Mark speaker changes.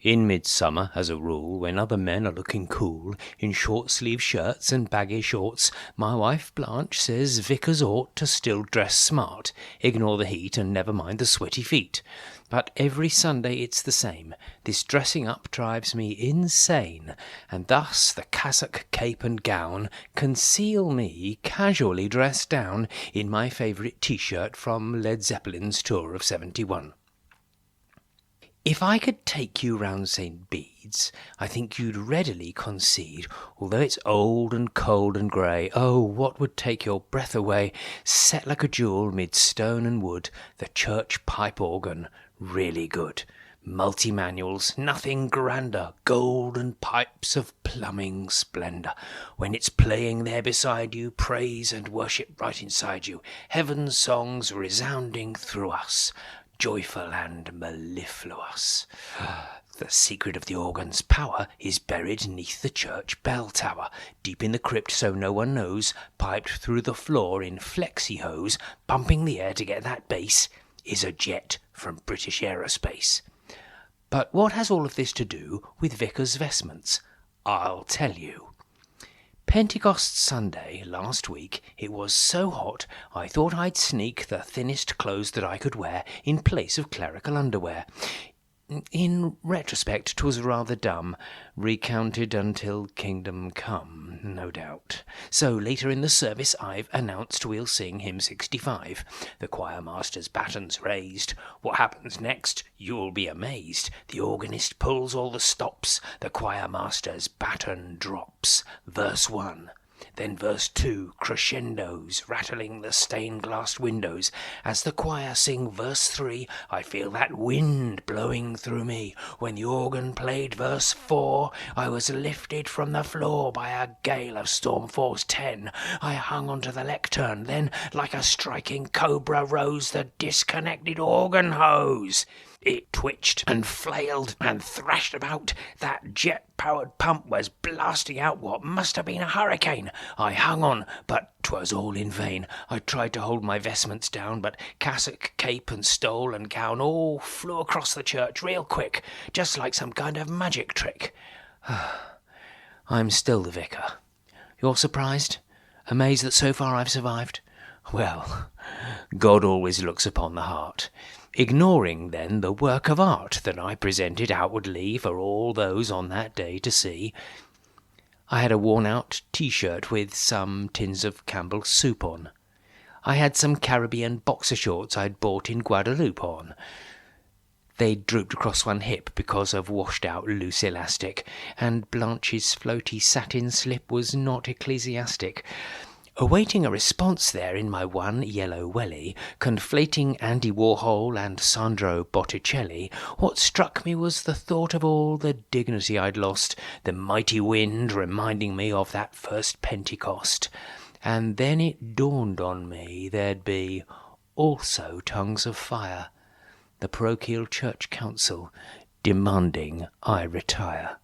Speaker 1: In midsummer, as a rule, when other men are looking cool, in short-sleeved shirts and baggy shorts, my wife Blanche says vicars ought to still dress smart, ignore the heat and never mind the sweaty feet. But every Sunday it's the same. This dressing up drives me insane, and thus the cassock, cape and gown conceal me casually dressed down in my favourite T-shirt from Led Zeppelin's tour of '71. If I could take you round St. Bede's, I think you'd readily concede, although it's old and cold and grey, oh, what would take your breath away, set like a jewel mid stone and wood, the church pipe organ, really good. Multi-manuals, nothing grander, golden pipes of plumbing splendour. When it's playing there beside you, praise and worship right inside you, heaven's songs resounding through us, joyful and mellifluous. The secret of the organ's power is buried neath the church bell tower, deep in the crypt so no one knows, piped through the floor in flexi-hose, pumping the air to get that bass, is a jet from British Aerospace. But what has all of this to do with Vicar's vestments? I'll tell you. Pentecost Sunday last week, it was so hot I thought I'd sneak the thinnest clothes that I could wear in place of clerical underwear. In retrospect, 'twas rather dumb, recounted until kingdom come, no doubt. So later in the service I've announced we'll sing hymn 65. The choir master's baton's raised. What happens next? You'll be amazed. The organist pulls all the stops. The choir master's baton drops. Verse 1. Then verse 2, crescendos, rattling the stained-glass windows. As the choir sing verse 3, I feel that wind blowing through me. When the organ played verse 4, I was lifted from the floor by a gale of storm force 10. I hung onto the lectern, then, like a striking cobra, rose the disconnected organ hose. It twitched and flailed and thrashed about. That jet-powered pump was blasting out what must have been a hurricane. I hung on, but 'twas all in vain. I tried to hold my vestments down, but cassock, cape and stole and gown all flew across the church real quick, just like some kind of magic trick. I'm still the vicar. You're surprised? Amazed that so far I've survived? Well, God always looks upon the heart. Ignoring, then, the work of art that I presented outwardly for all those on that day to see. I had a worn-out T-shirt with some tins of Campbell's soup on. I had some Caribbean boxer shorts I'd bought in Guadeloupe on. They drooped across one hip because of washed-out loose elastic, and Blanche's floaty satin slip was not ecclesiastic. Awaiting a response there in my one yellow welly, conflating Andy Warhol and Sandro Botticelli, what struck me was the thought of all the dignity I'd lost, the mighty wind reminding me of that first Pentecost. And then it dawned on me there'd be also tongues of fire, the parochial church council demanding I retire.